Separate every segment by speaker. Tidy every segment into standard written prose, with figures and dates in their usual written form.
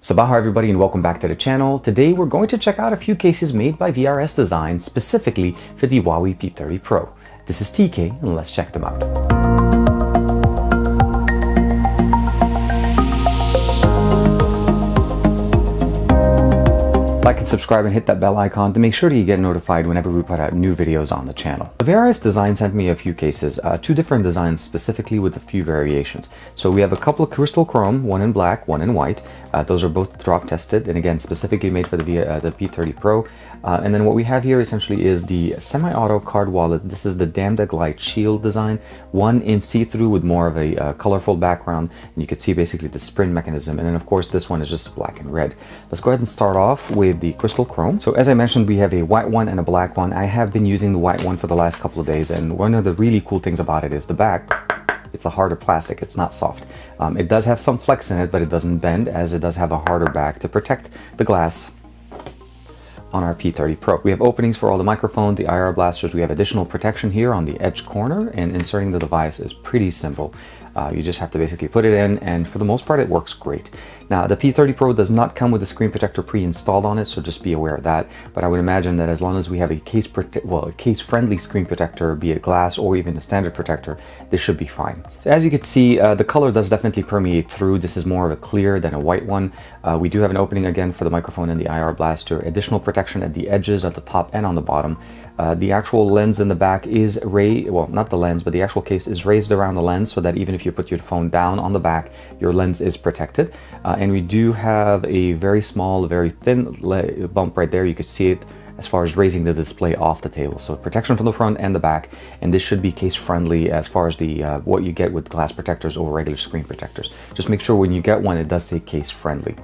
Speaker 1: Sabaha everybody and welcome back to the channel. Today we're going to check out a few cases made by VRS Design specifically for the Huawei P30 Pro. This is TK and let's check them out. Like and subscribe and hit that bell icon to make sure that you get notified whenever we put out new videos on the channel. The VRS Design sent me a few cases, two different designs specifically with a few variations. So we have a couple of crystal chrome, one in black, one in white. Those are both drop tested and again specifically made for the P30 Pro. And then what we have here essentially is the semi-auto card wallet. This is the Damda Glide Shield design, one in see-through with more of a colorful background, and you can see basically the spring mechanism. And then of course this one is just black and red. Let's go ahead and start off with the crystal chrome. So as I mentioned, we have a white one and a black one. I have been using the white one for the last couple of days, and one of the really cool things about it is the back. It's a harder plastic, it's not soft. It does have some flex in it, but it doesn't bend, as it does have a harder back to protect the glass on our P30 Pro. We have openings for all the microphones, the IR blasters. We have additional protection here on the edge corner, and inserting the device is pretty simple. You just have to basically put it in, and for the most part it works great. Now the P30 Pro does not come with a screen protector pre-installed on it, so just be aware of that. But I would imagine that as long as we have a case-friendly screen protector, be it glass or even a standard protector, this should be fine. So as you can see, the color does definitely permeate through. This is more of a clear than a white one. We do have an opening again for the microphone and the IR blaster. Additional protection at the edges, at the top and on the bottom. The actual lens in the back is not the lens, but the actual case is raised around the lens so that even if you put your phone down on the back, your lens is protected. And we do have a very small, very thin bump right there. You could see it as far as raising the display off the table. So protection from the front and the back, and this should be case friendly as far as the what you get with glass protectors or regular screen protectors. Just make sure when you get one, it does say case friendly.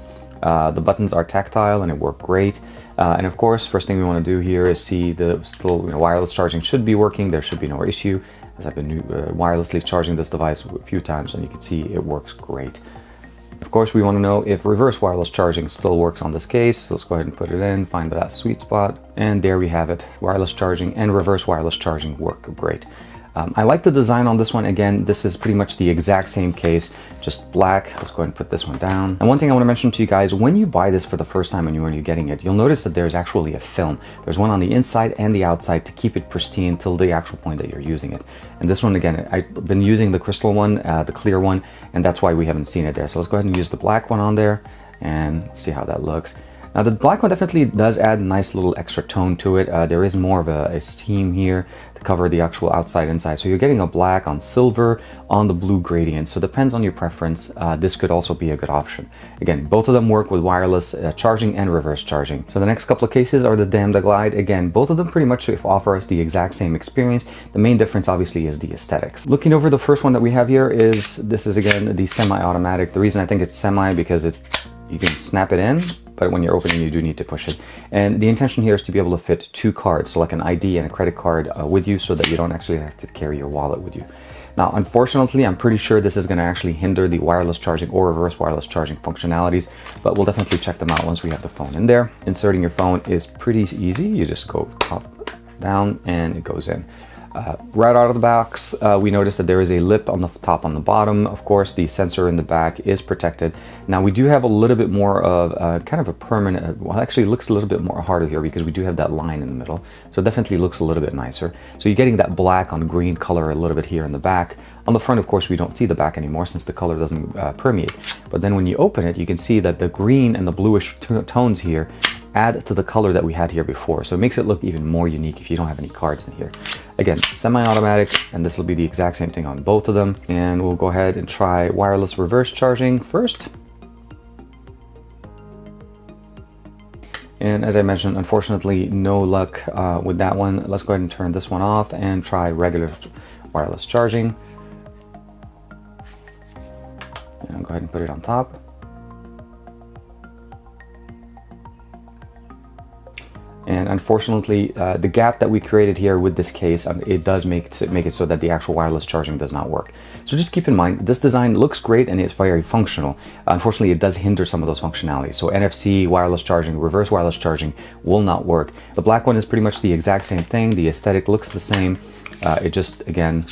Speaker 1: The buttons are tactile and it worked great. And of course, first thing we want to do here is see the wireless charging should be working. There should be no issue, as I've been wirelessly charging this device a few times, and you can see it works great. Of course, we want to know if reverse wireless charging still works on this case. So let's go ahead and put it in, find that sweet spot, and there we have it. Wireless charging and reverse wireless charging work great. I like the design on this one. Again, this is pretty much the exact same case, just black. Let's go ahead and put this one down. And one thing I want to mention to you guys, when you buy this for the first time and when you're getting it, you'll notice that there's actually a film. There's one on the inside and the outside to keep it pristine till the actual point that you're using it. And this one, again, I've been using the crystal one, the clear one, and that's why we haven't seen it there. So let's go ahead and use the black one on there and see how that looks. Now the black one definitely does add a nice little extra tone to it. There is more of a seam here to cover the actual outside inside. So you're getting a black on silver on the blue gradient. So it depends on your preference. This could also be a good option. Again, both of them work with wireless charging and reverse charging. So the next couple of cases are the Damda Glide. Again, both of them pretty much offer us the exact same experience. The main difference obviously is the aesthetics. Looking over the first one that we have here this is again the semi-automatic. The reason I think it's semi because you can snap it in, but when you're opening, you do need to push it. And the intention here is to be able to fit two cards, so like an ID and a credit card with you, so that you don't actually have to carry your wallet with you. Now, unfortunately, I'm pretty sure this is going to actually hinder the wireless charging or reverse wireless charging functionalities, but we'll definitely check them out once we have the phone in there. Inserting your phone is pretty easy. You just go top down and it goes in. Right out of the box, we notice that there is a lip on the top on the bottom. Of course, the sensor in the back is protected. Now we do have a little bit more of kind of a permanent, well actually it looks a little bit more harder here because we do have that line in the middle. So it definitely looks a little bit nicer. So you're getting that black on green color a little bit here in the back. On the front, of course, we don't see the back anymore since the color doesn't permeate. But then when you open it, you can see that the green and the bluish tones here add to the color that we had here before. So it makes it look even more unique if you don't have any cards in here. Again, semi-automatic, and this will be the exact same thing on both of them. And we'll go ahead and try wireless reverse charging first. And as I mentioned, unfortunately, no luck with that one. Let's go ahead and turn this one off and try regular wireless charging. And go ahead and put it on top. And unfortunately, the gap that we created here with this case, it does make it so that the actual wireless charging does not work. So just keep in mind, this design looks great and it's very functional. Unfortunately, it does hinder some of those functionalities. So NFC, wireless charging, reverse wireless charging will not work. The black one is pretty much the exact same thing. The aesthetic looks the same. It just, again,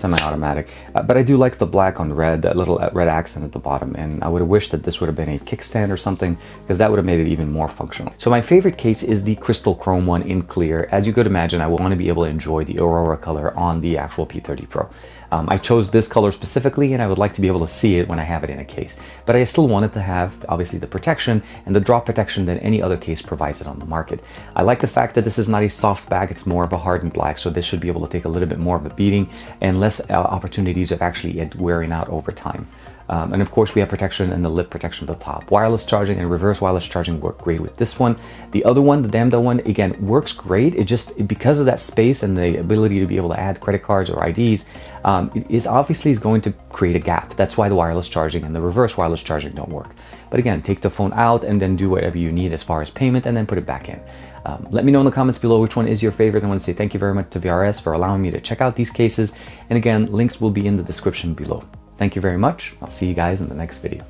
Speaker 1: semi-automatic. But I do like the black on red, that little red accent at the bottom, and I would have wished that this would have been a kickstand or something, because that would have made it even more functional. So my favorite case is the crystal chrome one in clear. As you could imagine, I want to be able to enjoy the Aurora color on the actual P30 Pro. I chose this color specifically, and I would like to be able to see it when I have it in a case. But I still wanted to have, obviously, the protection and the drop protection that any other case provides it on the market. I like the fact that this is not a soft back, it's more of a hardened black, so this should be able to take a little bit more of a beating and less opportunities of actually it wearing out over time. And of course, we have protection and the lip protection at the top. Wireless charging and reverse wireless charging work great with this one. The other one, the Damda one, again, works great. It just, because of that space and the ability to be able to add credit cards or IDs, it is obviously going to create a gap. That's why the wireless charging and the reverse wireless charging don't work. But again, take the phone out and then do whatever you need as far as payment and then put it back in. Let me know in the comments below which one is your favorite. I want to say thank you very much to VRS for allowing me to check out these cases. And again, links will be in the description below. Thank you very much. I'll see you guys in the next video.